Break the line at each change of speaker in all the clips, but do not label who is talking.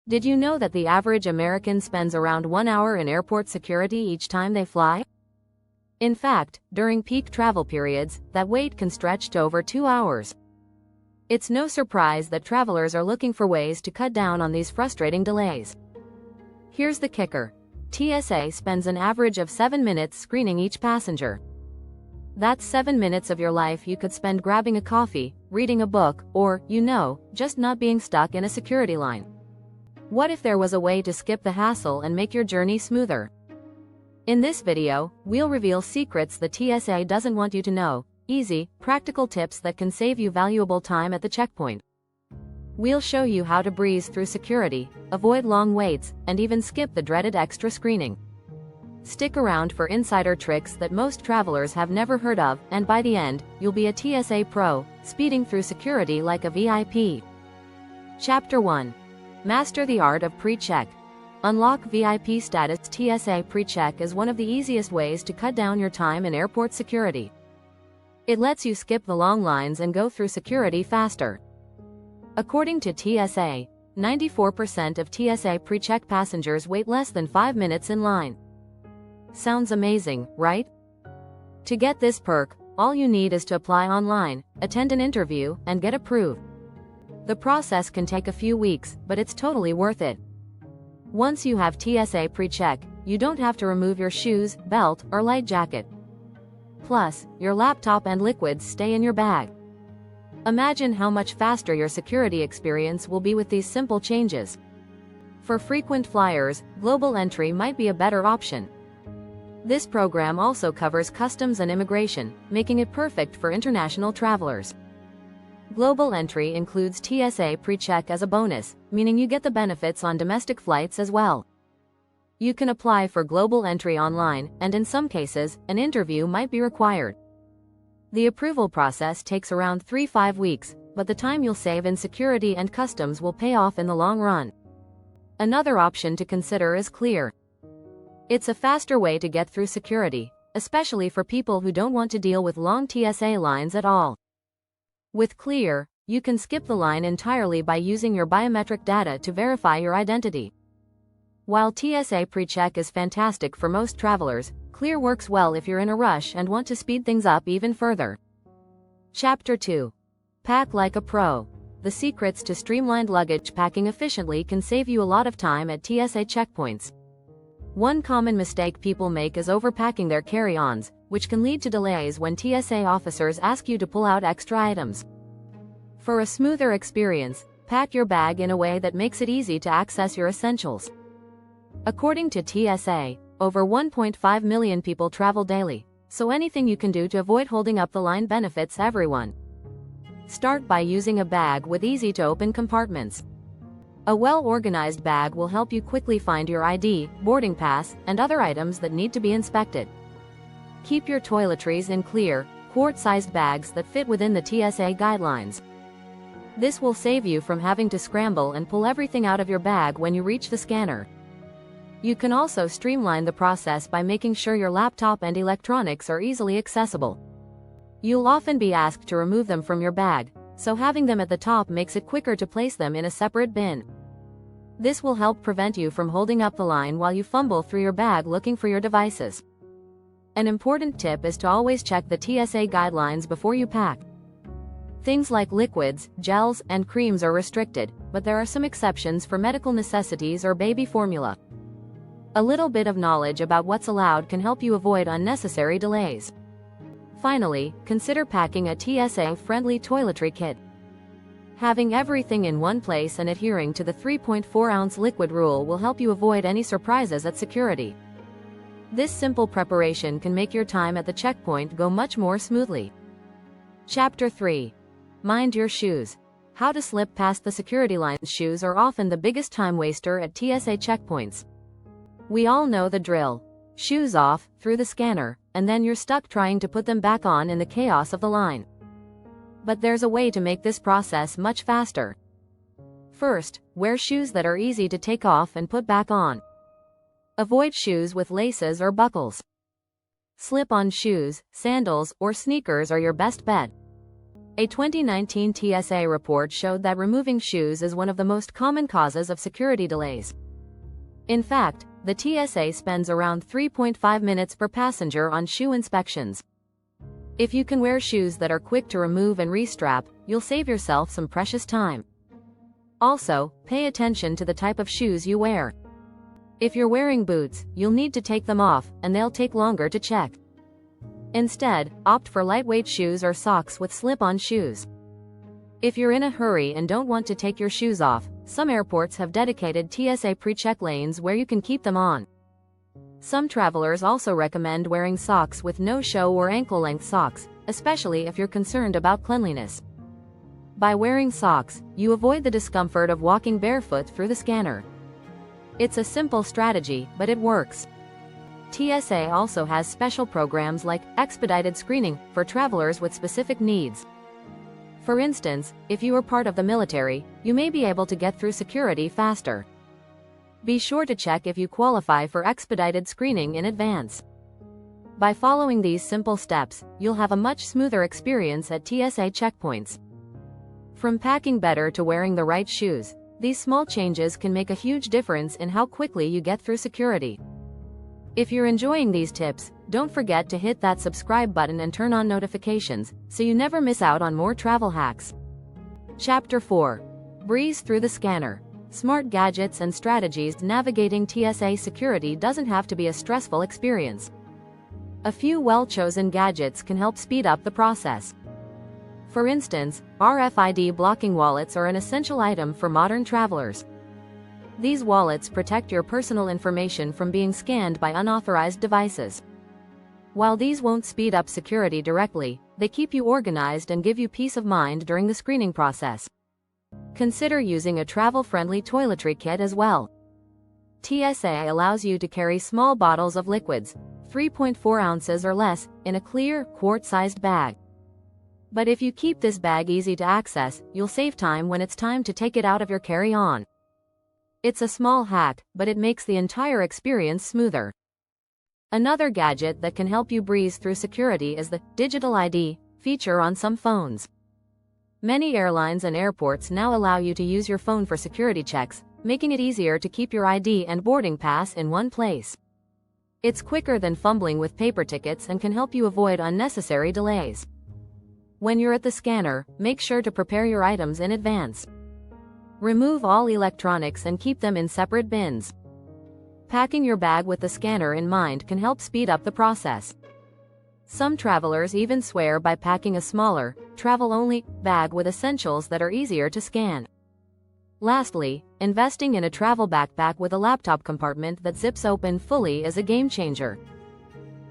Did you know that the average American spends around 1 hour in airport security each time they fly? In fact, during peak travel periods, that wait can stretch to over 2 hours. It's no surprise that travelers are looking for ways to cut down on these frustrating delays. Here's the kicker. TSA spends an average of 7 minutes screening each passenger. That's 7 minutes of your life you could spend grabbing a coffee, reading a book, or, just not being stuck in a security line. What if there was a way to skip the hassle and make your journey smoother? In this video, we'll reveal secrets the TSA doesn't want you to know, easy, practical tips that can save you valuable time at the checkpoint. We'll show you how to breeze through security, avoid long waits, and even skip the dreaded extra screening. Stick around for insider tricks that most travelers have never heard of, and by the end, you'll be a TSA pro, speeding through security like a VIP. Chapter 1. Master the art of pre-check. Unlock VIP status. TSA pre-check is one of the easiest ways to cut down your time in airport security. It lets you skip the long lines and go through security faster. According to TSA, 94% of TSA pre-check passengers wait less than 5 minutes in line. Sounds amazing, right? To get this perk, all you need is to apply online, attend an interview, and get approved. The process can take a few weeks, but it's totally worth it. Once you have TSA pre-check, you don't have to remove your shoes, belt, or light jacket. Plus, your laptop and liquids stay in your bag. Imagine how much faster your security experience will be with these simple changes. For frequent flyers, global entry might be a better option. This program also covers customs and immigration, making it perfect for international travelers. Global entry includes TSA pre-check as a bonus, meaning you get the benefits on domestic flights as well. You can apply for global entry online, and in some cases, an interview might be required. The approval process takes around 3-5 weeks, but the time you'll save in security and customs will pay off in the long run. Another option to consider is Clear. It's a faster way to get through security, especially for people who don't want to deal with long TSA lines at all. With Clear, you can skip the line entirely by using your biometric data to verify your identity. While TSA pre-check is fantastic for most travelers, Clear works well if you're in a rush and want to speed things up even further. Chapter 2. Pack like a pro. The secrets to streamlined luggage packing efficiently can save you a lot of time at TSA checkpoints. One common mistake people make is overpacking their carry-ons, which can lead to delays when TSA officers ask you to pull out extra items. For a smoother experience, pack your bag in a way that makes it easy to access your essentials. According to TSA, over 1.5 million people travel daily, so anything you can do to avoid holding up the line benefits everyone. Start by using a bag with easy-to-open compartments. A well-organized bag will help you quickly find your ID, boarding pass, and other items that need to be inspected. Keep your toiletries in clear, quart-sized bags that fit within the TSA guidelines. This will save you from having to scramble and pull everything out of your bag when you reach the scanner. You can also streamline the process by making sure your laptop and electronics are easily accessible. You'll often be asked to remove them from your bag, so having them at the top makes it quicker to place them in a separate bin. This will help prevent you from holding up the line while you fumble through your bag looking for your devices. An important tip is to always check the TSA guidelines before you pack. Things like liquids, gels, and creams are restricted, but there are some exceptions for medical necessities or baby formula. A little bit of knowledge about what's allowed can help you avoid unnecessary delays. Finally, consider packing a TSA-friendly toiletry kit. Having everything in one place and adhering to the 3.4-ounce liquid rule will help you avoid any surprises at security. This simple preparation can make your time at the checkpoint go much more smoothly. Chapter 3. Mind your shoes. How to slip past the security lines. Shoes are often the biggest time waster at TSA checkpoints. We all know the drill. Shoes off, through the scanner, and then you're stuck trying to put them back on in the chaos of the line. But there's a way to make this process much faster. First, wear shoes that are easy to take off and put back on. Avoid shoes with laces or buckles. Slip-on shoes, sandals, or sneakers are your best bet. A 2019 TSA report showed that removing shoes is one of the most common causes of security delays. In fact, the TSA spends around 3.5 minutes per passenger on shoe inspections. If you can wear shoes that are quick to remove and restrap, you'll save yourself some precious time. Also, pay attention to the type of shoes you wear. If you're wearing boots, you'll need to take them off, and they'll take longer to check. Instead, opt for lightweight shoes or socks with slip-on shoes. If you're in a hurry and don't want to take your shoes off, some airports have dedicated TSA precheck lanes where you can keep them on. Some travelers also recommend wearing socks with no-show or ankle-length socks, especially if you're concerned about cleanliness. By wearing socks, you avoid the discomfort of walking barefoot through the scanner. It's a simple strategy, but it works. TSA also has special programs like expedited screening for travelers with specific needs. For instance, if you are part of the military, you may be able to get through security faster. Be sure to check if you qualify for expedited screening in advance. By following these simple steps, you'll have a much smoother experience at TSA checkpoints. From packing better to wearing the right shoes, these small changes can make a huge difference in how quickly you get through security. If you're enjoying these tips, don't forget to hit that subscribe button and turn on notifications, so you never miss out on more travel hacks. Chapter 4. Breeze through the scanner. Smart gadgets and strategies. Navigating TSA security doesn't have to be a stressful experience. A few well-chosen gadgets can help speed up the process. For instance, RFID blocking wallets are an essential item for modern travelers. These wallets protect your personal information from being scanned by unauthorized devices. While these won't speed up security directly, they keep you organized and give you peace of mind during the screening process. Consider using a travel-friendly toiletry kit as well. TSA allows you to carry small bottles of liquids, 3.4 ounces or less, in a clear, quart-sized bag. But if you keep this bag easy to access, you'll save time when it's time to take it out of your carry-on. It's a small hack, but it makes the entire experience smoother. Another gadget that can help you breeze through security is the Digital ID feature on some phones. Many airlines and airports now allow you to use your phone for security checks, making it easier to keep your ID and boarding pass in one place. It's quicker than fumbling with paper tickets and can help you avoid unnecessary delays. When you're at the scanner, make sure to prepare your items in advance. Remove all electronics and keep them in separate bins. Packing your bag with the scanner in mind can help speed up the process. Some travelers even swear by packing a smaller, travel-only bag with essentials that are easier to scan. Lastly, investing in a travel backpack with a laptop compartment that zips open fully is a game changer.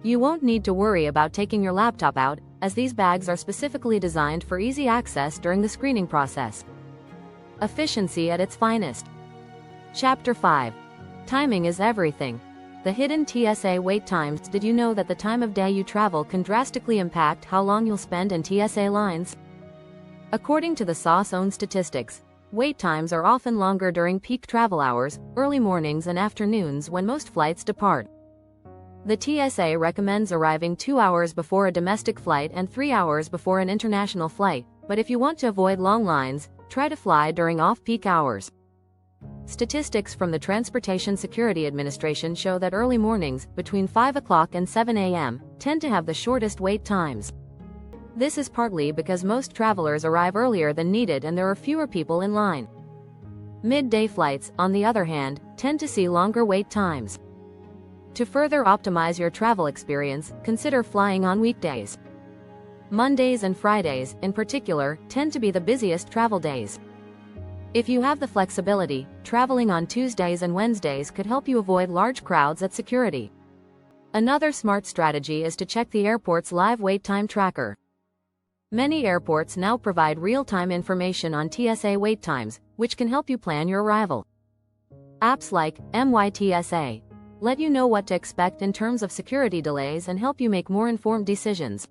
You won't need to worry about taking your laptop out, as these bags are specifically designed for easy access during the screening process. Efficiency at its finest. Chapter 5. Timing is everything. The hidden TSA wait times. Did you know that the time of day you travel can drastically impact how long you'll spend in TSA lines? According to the TSA's own statistics, wait times are often longer during peak travel hours, early mornings and afternoons when most flights depart. The TSA recommends arriving 2 hours before a domestic flight and 3 hours before an international flight, but if you want to avoid long lines, try to fly during off-peak hours. Statistics from the Transportation Security Administration show that early mornings, between 5 o'clock and 7 a.m., tend to have the shortest wait times. This is partly because most travelers arrive earlier than needed and there are fewer people in line. Midday flights, on the other hand, tend to see longer wait times. To further optimize your travel experience, consider flying on weekdays. Mondays and Fridays, in particular, tend to be the busiest travel days. If you have the flexibility, traveling on Tuesdays and Wednesdays could help you avoid large crowds at security. Another smart strategy is to check the airport's live wait time tracker. Many airports now provide real-time information on TSA wait times, which can help you plan your arrival. Apps like MyTSA let you know what to expect in terms of security delays and help you make more informed decisions.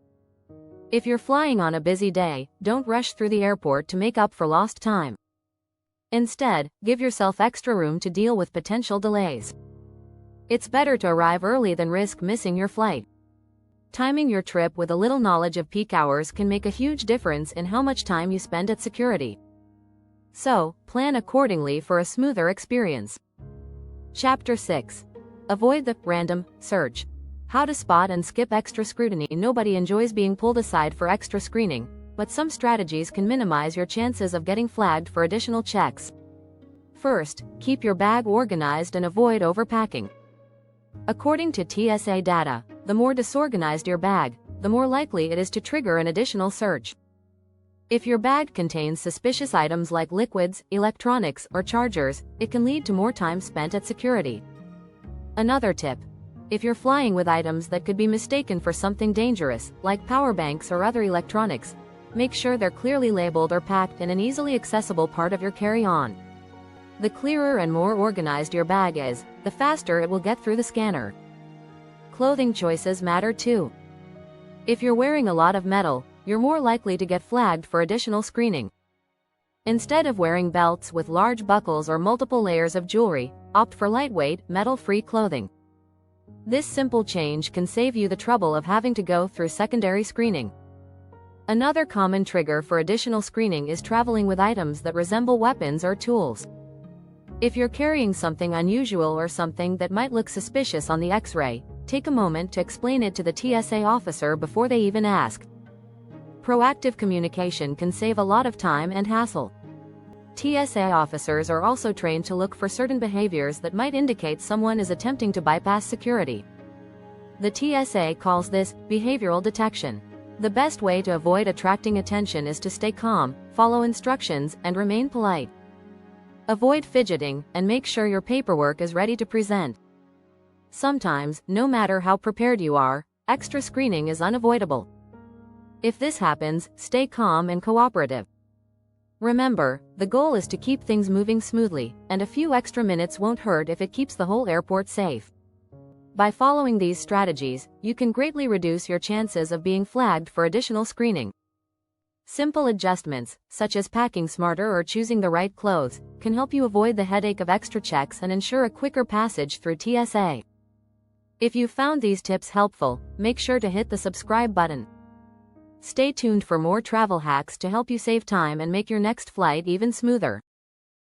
If you're flying on a busy day, don't rush through the airport to make up for lost time. Instead, give yourself extra room to deal with potential delays. It's better to arrive early than risk missing your flight. Timing your trip with a little knowledge of peak hours can make a huge difference in how much time you spend at security. So, plan accordingly for a smoother experience. Chapter 6. Avoid the random search. How to spot and skip extra scrutiny. Nobody enjoys being pulled aside for extra screening, but some strategies can minimize your chances of getting flagged for additional checks. First, keep your bag organized and avoid overpacking. According to TSA data, the more disorganized your bag, the more likely it is to trigger an additional search. If your bag contains suspicious items like liquids, electronics, or chargers, it can lead to more time spent at security. Another tip: if you're flying with items that could be mistaken for something dangerous, like power banks or other electronics, make sure they're clearly labeled or packed in an easily accessible part of your carry-on. The clearer and more organized your bag is, the faster it will get through the scanner. Clothing choices matter too. If you're wearing a lot of metal, you're more likely to get flagged for additional screening. Instead of wearing belts with large buckles or multiple layers of jewelry, opt for lightweight, metal-free clothing. This simple change can save you the trouble of having to go through secondary screening. Another common trigger for additional screening is traveling with items that resemble weapons or tools. If you're carrying something unusual or something that might look suspicious on the X-ray, take a moment to explain it to the TSA officer before they even ask. Proactive communication can save a lot of time and hassle. TSA officers are also trained to look for certain behaviors that might indicate someone is attempting to bypass security. The TSA calls this behavioral detection. The best way to avoid attracting attention is to stay calm, follow instructions, and remain polite. Avoid fidgeting, and make sure your paperwork is ready to present. Sometimes, no matter how prepared you are, extra screening is unavoidable. If this happens, stay calm and cooperative. Remember, the goal is to keep things moving smoothly, and a few extra minutes won't hurt if it keeps the whole airport safe. By following these strategies, you can greatly reduce your chances of being flagged for additional screening. Simple adjustments, such as packing smarter or choosing the right clothes, can help you avoid the headache of extra checks and ensure a quicker passage through TSA. If you found these tips helpful, make sure to hit the subscribe button. Stay tuned for more travel hacks to help you save time and make your next flight even smoother.